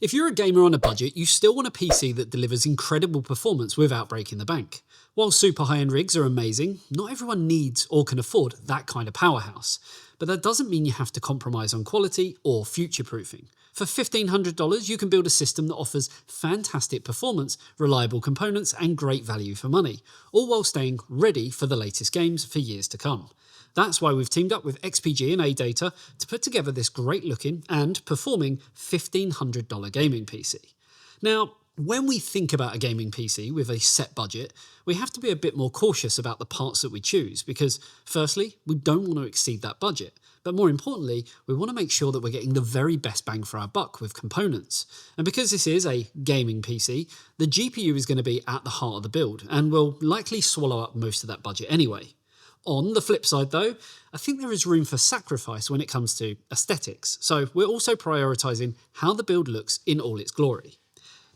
If you're a gamer on a budget, you still want a PC that delivers incredible performance without breaking the bank. While super high-end rigs are amazing, not everyone needs or can afford that kind of powerhouse. But that doesn't mean you have to compromise on quality or future-proofing. For $1,500, you can build a system that offers fantastic performance, reliable components, and great value for money, all while staying ready for the latest games for years to come. That's why we've teamed up with XPG and ADATA to put together this great looking and performing $1,500 gaming PC. Now, when we think about a gaming PC with a set budget, we have to be a bit more cautious about the parts that we choose because, firstly, we don't want to exceed that budget, but more importantly, we want to make sure that we're getting the very best bang for our buck with components. And because this is a gaming PC, the GPU is going to be at the heart of the build and will likely swallow up most of that budget anyway. On the flip side though, I think there is room for sacrifice when it comes to aesthetics, so we're also prioritising how the build looks in all its glory.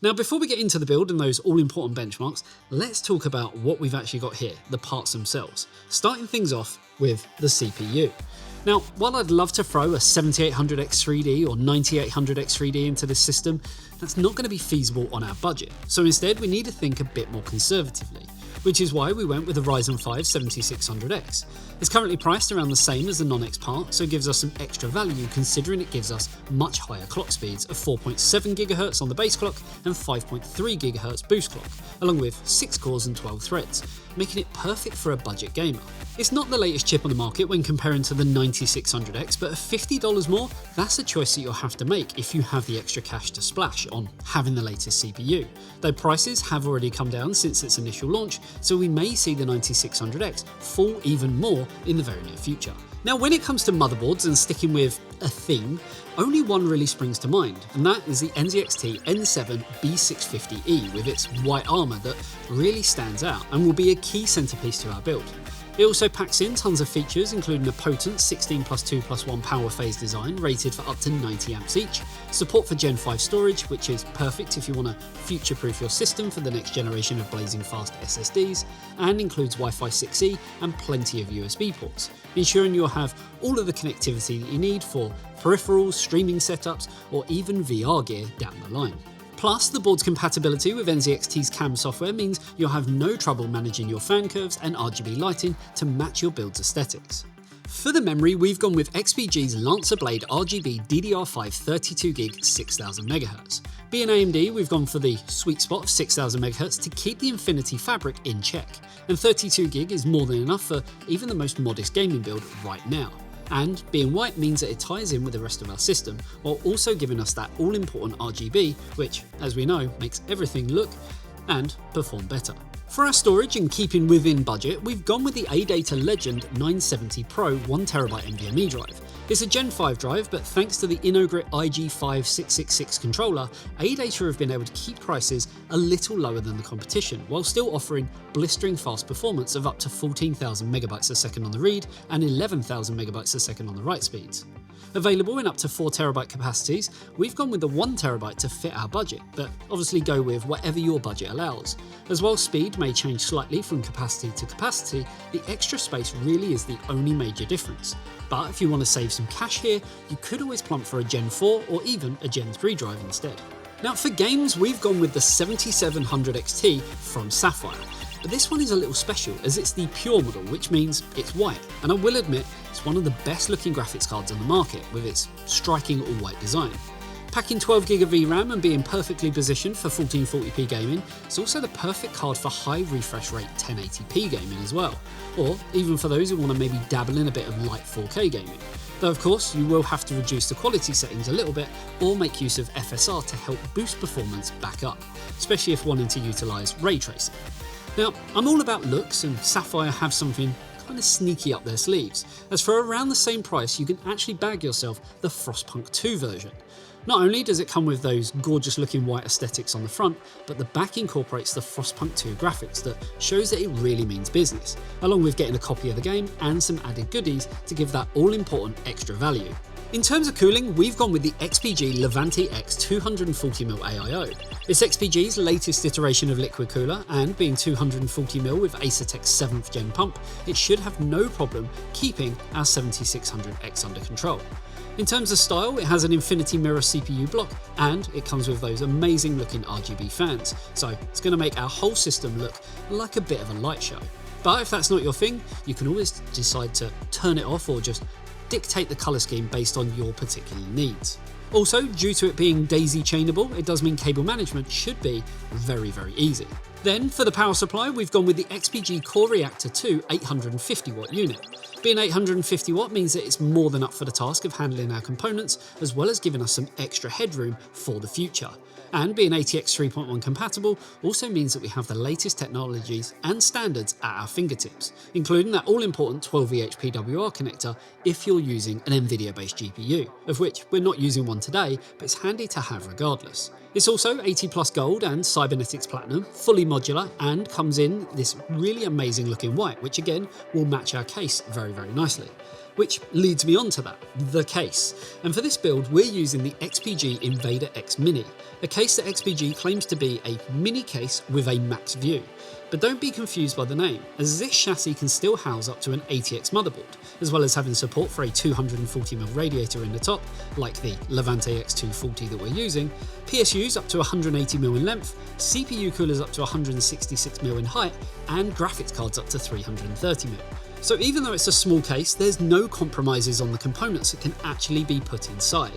Now before we get into the build and those all-important benchmarks, let's talk about what we've actually got here, the parts themselves, starting things off with the CPU. Now, while I'd love to throw a 7800X3D or 9800X3D into this system, that's not going to be feasible on our budget, so instead we need to think a bit more conservatively. Which is why we went with the Ryzen 5 7600X. It's currently priced around the same as the non-X part, so it gives us some extra value considering it gives us much higher clock speeds of 4.7 GHz on the base clock and 5.3 GHz boost clock, along with 6 cores and 12 threads, making it perfect for a budget gamer. It's not the latest chip on the market when comparing to the 9600X, but at $50 more, that's a choice that you'll have to make if you have the extra cash to splash on having the latest CPU. Though prices have already come down since its initial launch, so we may see the 9600X fall even more in the very near future. Now when it comes to motherboards and sticking with a theme, only one really springs to mind, and that is the NZXT N7 B650E with its white armour that really stands out and will be a key centrepiece to our build. It also packs in tons of features, including a potent 16+2+1 power phase design rated for up to 90 amps each, support for Gen 5 storage, which is perfect if you want to future-proof your system for the next generation of blazing fast SSDs, and includes Wi-Fi 6E and plenty of USB ports, ensuring you'll have all of the connectivity that you need for peripherals, streaming setups, or even VR gear down the line. Plus, the board's compatibility with NZXT's CAM software means you'll have no trouble managing your fan curves and RGB lighting to match your build's aesthetics. For the memory, we've gone with XPG's Lancer Blade RGB DDR5 32GB 6000MHz. Being AMD, we've gone for the sweet spot of 6000MHz to keep the Infinity fabric in check, and 32GB is more than enough for even the most modest gaming build right now. And being white means that it ties in with the rest of our system, while also giving us that all-important RGB, which, as we know, makes everything look and perform better. For our storage and keeping within budget, we've gone with the ADATA Legend 970 Pro 1TB NVMe drive. It's a Gen 5 drive, but thanks to the Innogrit IG5666 controller, ADATA have been able to keep prices a little lower than the competition, while still offering blistering fast performance of up to 14,000 megabytes a second on the read and 11,000 megabytes a second on the write speeds. Available in up to 4TB capacities, we've gone with the 1TB to fit our budget, but obviously go with whatever your budget allows. As while speed may change slightly from capacity to capacity, the extra space really is the only major difference. But if you want to save some cash here, you could always plump for a Gen 4 or even a Gen 3 drive instead. Now for games, we've gone with the 7700XT from Sapphire. But this one is a little special as it's the Pure model, which means it's white, and I will admit it's one of the best looking graphics cards on the market with its striking all white design. Packing 12GB of VRAM and being perfectly positioned for 1440p gaming, it's also the perfect card for high refresh rate 1080p gaming as well, or even for those who want to maybe dabble in a bit of light 4K gaming. Though of course you will have to reduce the quality settings a little bit or make use of FSR to help boost performance back up, especially if wanting to utilise ray tracing. Now, I'm all about looks, and Sapphire have something kind of sneaky up their sleeves, as for around the same price you can actually bag yourself the Frostpunk 2 version. Not only does it come with those gorgeous looking white aesthetics on the front, but the back incorporates the Frostpunk 2 graphics that shows that it really means business, along with getting a copy of the game and some added goodies to give that all important extra value. In terms of cooling, we've gone with the XPG Levante X 240mm AIO. It's XPG's latest iteration of liquid cooler, and being 240mm with ADATA's 7th gen pump, it should have no problem keeping our 7600X under control. In terms of style, it has an infinity mirror CPU block, and it comes with those amazing looking RGB fans, so it's going to make our whole system look like a bit of a light show. But if that's not your thing, you can always decide to turn it off or just dictate the colour scheme based on your particular needs. Also, due to it being daisy chainable, it does mean cable management should be very easy. Then for the power supply, we've gone with the XPG Core Reactor II 850 watt unit. Being 850 watt means that it's more than up for the task of handling our components, as well as giving us some extra headroom for the future. And being ATX 3.1 compatible also means that we have the latest technologies and standards at our fingertips, including that all-important 12V PWR connector if you're using an NVIDIA-based GPU, of which we're not using one today, but it's handy to have regardless. It's also 80 plus gold and cybernetics platinum, fully modular, and comes in this really amazing looking white, which again will match our case very nicely. Which leads me on to that, the case. And for this build, we're using the XPG Invader X Mini, a case that XPG claims to be a mini case with a max view. But don't be confused by the name, as this chassis can still house up to an ATX motherboard, as well as having support for a 240mm radiator in the top, like the Levante X240 that we're using, PSUs up to 180mm in length, CPU coolers up to 166mm in height, and graphics cards up to 330mm. So even though it's a small case, there's no compromises on the components that can actually be put inside.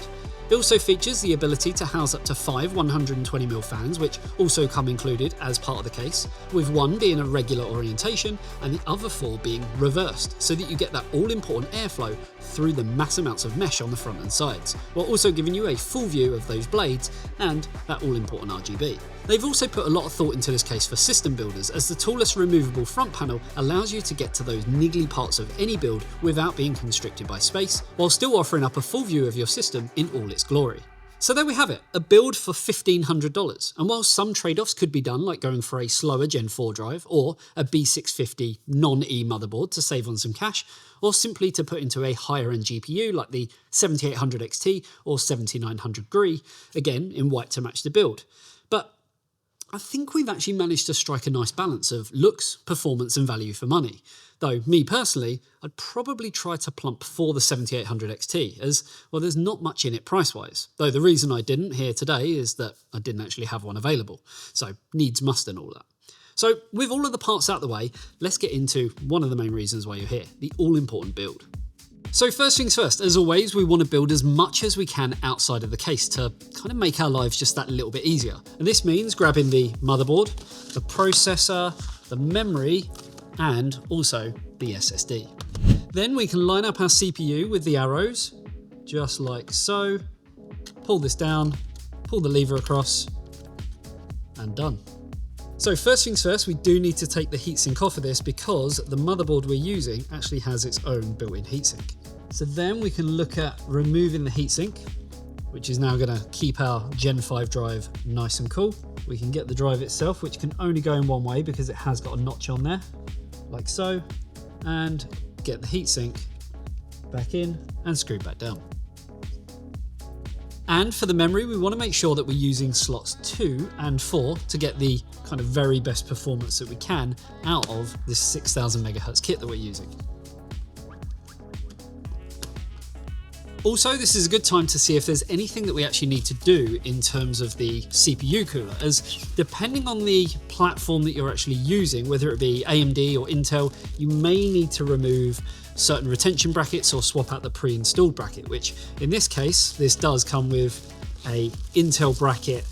It also features the ability to house up to 5 120mm fans, which also come included as part of the case, with one being a regular orientation and the other 4 being reversed, so that you get that all-important airflow through the mass amounts of mesh on the front and sides, while also giving you a full view of those blades and that all-important RGB. They've also put a lot of thought into this case for system builders, as the toolless removable front panel allows you to get to those niggly parts of any build without being constricted by space, while still offering up a full view of your system in all its glory. So there we have it, a build for $1,500, and while some trade-offs could be done, like going for a slower Gen 4 drive or a B650 non-E motherboard to save on some cash, or simply to put into a higher end GPU like the 7800 XT or 7900 GRE, again in white to match the build. But I think we've actually managed to strike a nice balance of looks, performance and value for money. Though, me personally, I'd probably try to plump for the 7800 XT, as, well, there's not much in it price-wise. Though the reason I didn't here today is that I didn't actually have one available. So, needs must and all that. So, with all of the parts out the way, let's get into one of the main reasons why you're here, the all-important build. So first things first, as always, we want to build as much as we can outside of the case to kind of make our lives just that little bit easier. And this means grabbing the motherboard, the processor, the memory, and also the SSD. Then we can line up our CPU with the arrows, just like so, pull this down, pull the lever across, and done. So first things first, we do need to take the heatsink off of this because the motherboard we're using actually has its own built-in heatsink. So then we can look at removing the heatsink, which is now going to keep our Gen 5 drive nice and cool. We can get the drive itself, which can only go in one way because it has got a notch on there, like so, and get the heatsink back in and screw back down. And for the memory, we want to make sure that we're using slots 2 and 4 to get the kind of very best performance that we can out of this 6000 MHz kit that we're using. Also, this is a good time to see if there's anything that we actually need to do in terms of the CPU cooler, as depending on the platform that you're actually using, whether it be AMD or Intel, you may need to remove certain retention brackets or swap out the pre-installed bracket, which in this case, this does come with a Intel bracket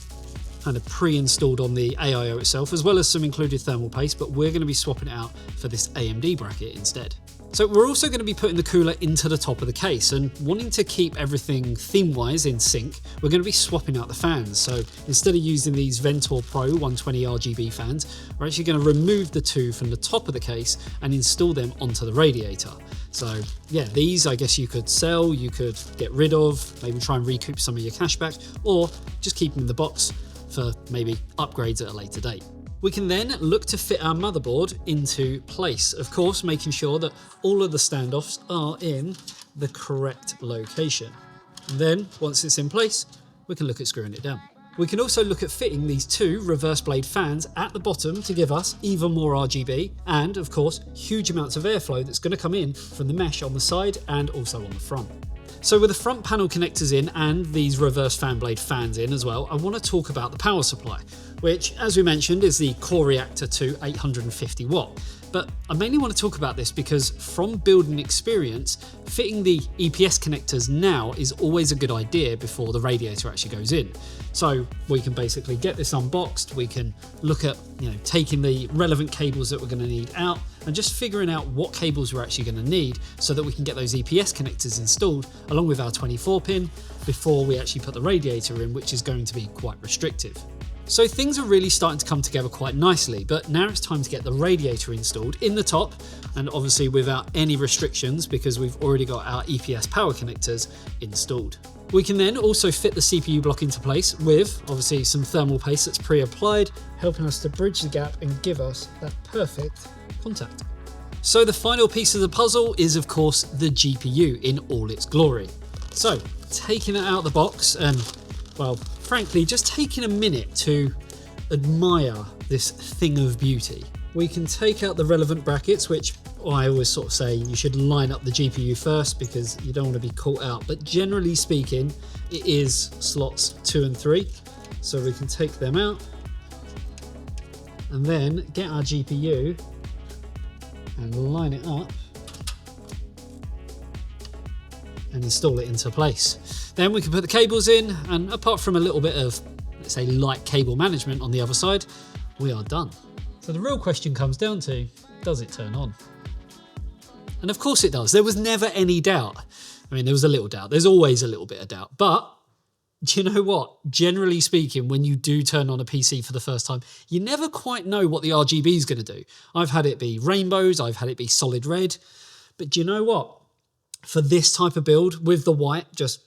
kind of pre-installed on the AIO itself, as well as some included thermal paste, but we're going to be swapping it out for this AMD bracket instead. So we're also going to be putting the cooler into the top of the case, and wanting to keep everything theme-wise in sync, we're going to be swapping out the fans. So instead of using these Ventor Pro 120 RGB fans, we're actually going to remove the 2 from the top of the case and install them onto the radiator. So yeah, these I guess you could sell, you could get rid of, maybe try and recoup some of your cash back, or just keep them in the box for maybe upgrades at a later date. We can then look to fit our motherboard into place, of course making sure that all of the standoffs are in the correct location. And then, once it's in place, we can look at screwing it down. We can also look at fitting these two reverse blade fans at the bottom to give us even more RGB and, of course, huge amounts of airflow that's going to come in from the mesh on the side and also on the front. So with the front panel connectors in and these reverse fan blade fans in as well, I want to talk about the power supply, which, as we mentioned, is the Core Reactor II 850 watt. But I mainly want to talk about this because from building experience, fitting the EPS connectors now is always a good idea before the radiator actually goes in. So we can basically get this unboxed, we can look at taking the relevant cables that we're going to need out and just figuring out what cables we're actually going to need so that we can get those EPS connectors installed along with our 24 pin before we actually put the radiator in, which is going to be quite restrictive. So things are really starting to come together quite nicely, but now it's time to get the radiator installed in the top and obviously without any restrictions because we've already got our EPS power connectors installed. We can then also fit the CPU block into place with obviously some thermal paste that's pre-applied, helping us to bridge the gap and give us that perfect contact. So the final piece of the puzzle is of course the GPU in all its glory. So taking it out of the box and, well, frankly, just taking a minute to admire this thing of beauty. We can take out the relevant brackets, which I always sort of say you should line up the GPU first because you don't want to be caught out. But generally speaking, it is slots 2 and 3. So we can take them out and then get our GPU and line it up and install it into place. Then we can put the cables in, and apart from a little bit of, let's say, light cable management on the other side, we are done. So the real question comes down to, does it turn on? And of course it does. There was never any doubt. I mean, there was a little doubt. There's always a little bit of doubt. But do you know what? Generally speaking, when you do turn on a PC for the first time, you never quite know what the RGB is going to do. I've had it be rainbows, I've had it be solid red. But do you know what? For this type of build, with the white just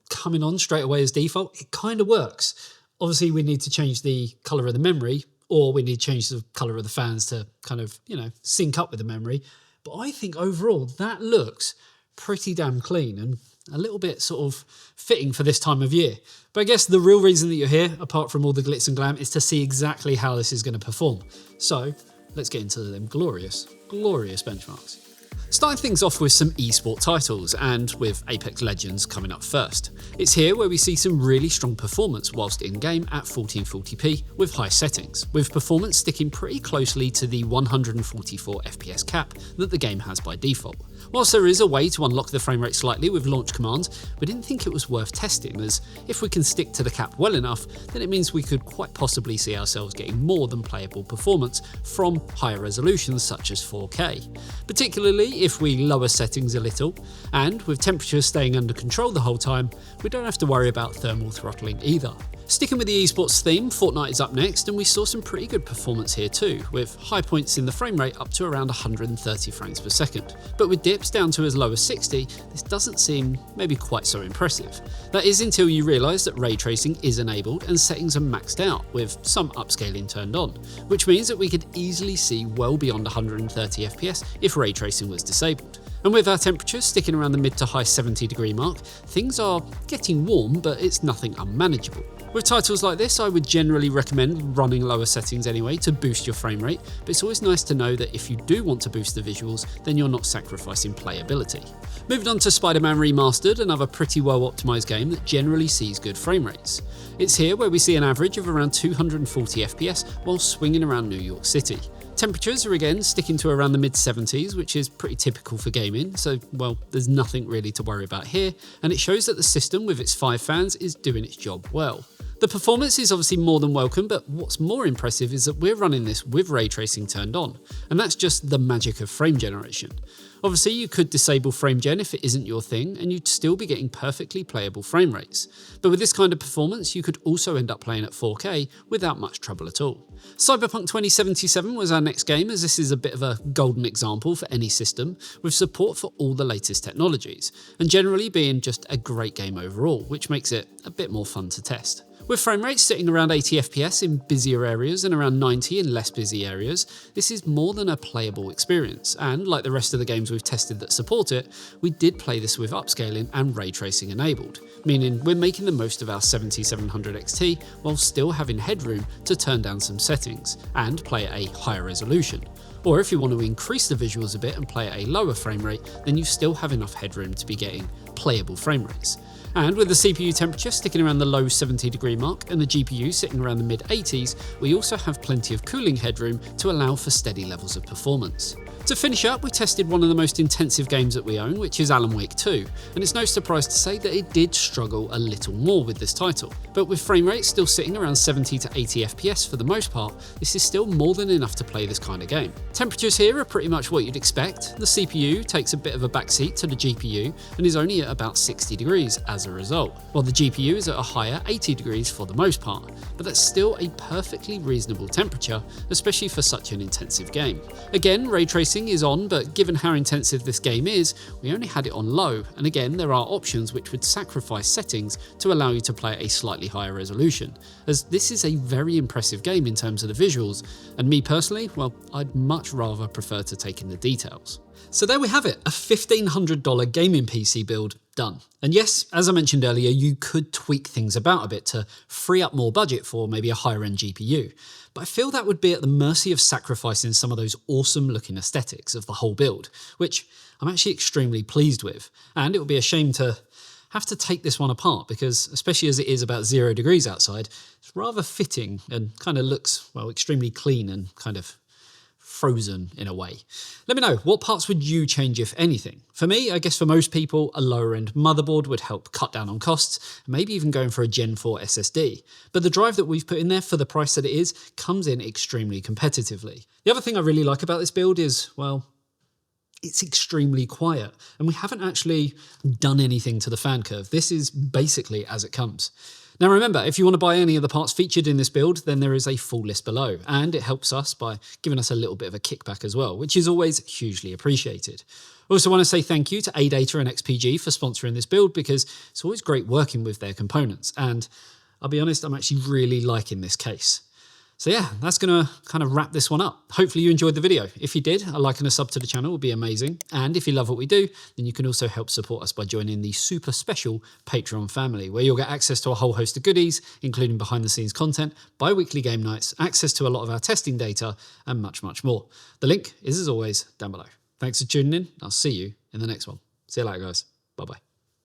coming on straight away as default, it kind of works. Obviously, we need to change the color of the memory, or we need to change the color of the fans to kind of, sync up with the memory. But I think overall, that looks pretty damn clean and a little bit sort of fitting for this time of year. But I guess the real reason that you're here, apart from all the glitz and glam, is to see exactly how this is going to perform. So let's get into them glorious, glorious benchmarks. Starting things off with some eSport titles, and with Apex Legends coming up first. It's here where we see some really strong performance whilst in-game at 1440p with high settings, with performance sticking pretty closely to the 144 FPS cap that the game has by default. Whilst there is a way to unlock the frame rate slightly with launch commands, we didn't think it was worth testing, as if we can stick to the cap well enough, then it means we could quite possibly see ourselves getting more than playable performance from higher resolutions such as 4K. Particularly if we lower settings a little, and with temperatures staying under control the whole time, we don't have to worry about thermal throttling either. Sticking with the esports theme, Fortnite is up next, and we saw some pretty good performance here too, with high points in the frame rate up to around 130 frames per second. But with dips down to as low as 60, this doesn't seem maybe quite so impressive. That is until you realise that ray tracing is enabled and settings are maxed out, with some upscaling turned on, which means that we could easily see well beyond 130 FPS if ray tracing was disabled. And with our temperatures sticking around the mid to high 70-degree mark, things are getting warm, but it's nothing unmanageable. With titles like this, I would generally recommend running lower settings anyway to boost your frame rate, but it's always nice to know that if you do want to boost the visuals, then you're not sacrificing playability. Moving on to Spider-Man Remastered, another pretty well optimised game that generally sees good frame rates. It's here where we see an average of around 240 FPS while swinging around New York City. Temperatures are again sticking to around the mid-70s, which is pretty typical for gaming, so well, there's nothing really to worry about here, and it shows that the system with its 5 fans is doing its job well. The performance is obviously more than welcome, but what's more impressive is that we're running this with ray tracing turned on, and that's just the magic of frame generation. Obviously, you could disable frame gen if it isn't your thing, and you'd still be getting perfectly playable frame rates. But with this kind of performance, you could also end up playing at 4K without much trouble at all. Cyberpunk 2077 was our next game, as this is a bit of a golden example for any system, with support for all the latest technologies, and generally being just a great game overall, which makes it a bit more fun to test. With frame rates sitting around 80 FPS in busier areas and around 90 in less busy areas, this is more than a playable experience, and like the rest of the games we've tested that support it, we did play this with upscaling and ray tracing enabled, meaning we're making the most of our 7700 XT while still having headroom to turn down some settings and play at a higher resolution. Or if you want to increase the visuals a bit and play at a lower frame rate, then you still have enough headroom to be getting playable frame rates. And with the CPU temperature sticking around the low 70-degree mark and the GPU sitting around the mid-80s, we also have plenty of cooling headroom to allow for steady levels of performance. To finish up, we tested one of the most intensive games that we own, which is Alan Wake 2, and it's no surprise to say that it did struggle a little more with this title. But with frame rates still sitting around 70 to 80 FPS for the most part, this is still more than enough to play this kind of game. Temperatures here are pretty much what you'd expect. The CPU takes a bit of a backseat to the GPU and is only at about 60 degrees as a result, while the GPU is at a higher 80 degrees for the most part, but that's still a perfectly reasonable temperature, especially for such an intensive game. Again, ray tracing is on, but given how intensive this game is, we only had it on low, and again there are options which would sacrifice settings to allow you to play at a slightly higher resolution, as this is a very impressive game in terms of the visuals, and me personally, well, I'd much rather prefer to take in the details. So there we have it, a $1,500 gaming PC build done. And yes, as I mentioned earlier, you could tweak things about a bit to free up more budget for maybe a higher end GPU. But I feel that would be at the mercy of sacrificing some of those awesome looking aesthetics of the whole build, which I'm actually extremely pleased with. And it would be a shame to have to take this one apart because, especially as it is about 0 degrees outside, it's rather fitting and kind of looks, well, extremely clean and kind of frozen in a way. Let me know, what parts would you change if anything? For me, I guess for most people, a lower end motherboard would help cut down on costs, maybe even going for a Gen 4 SSD. But the drive that we've put in there for the price that it is comes in extremely competitively. The other thing I really like about this build is, well, it's extremely quiet and we haven't actually done anything to the fan curve. This is basically as it comes. Now remember, if you want to buy any of the parts featured in this build, then there is a full list below, and it helps us by giving us a little bit of a kickback as well, which is always hugely appreciated. I also want to say thank you to ADATA and XPG for sponsoring this build because it's always great working with their components, and I'll be honest, I'm actually really liking this case. So yeah, that's going to kind of wrap this one up. Hopefully you enjoyed the video. If you did, a like and a sub to the channel would be amazing. And if you love what we do, then you can also help support us by joining the super special Patreon family, where you'll get access to a whole host of goodies, including behind the scenes content, bi-weekly game nights, access to a lot of our testing data, and much, much more. The link is, as always, down below. Thanks for tuning in. I'll see you in the next one. See you later, guys. Bye-bye.